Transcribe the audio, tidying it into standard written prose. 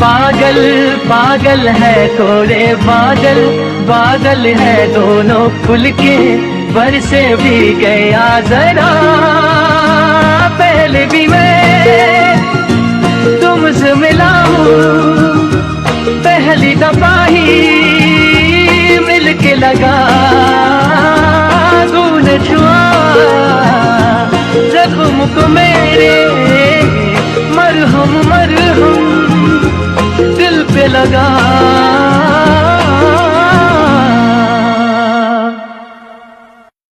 पागल पागल है थोड़े बादल, बादल है दोनों खुल के बरसे भी गया जरा। पहले भी मैं तुमसे मिला हूँ, पहली दफा ही मिल के लगा। तूने छुआ जख्म को मेरे, मरहम मरहम दिल पे लगा।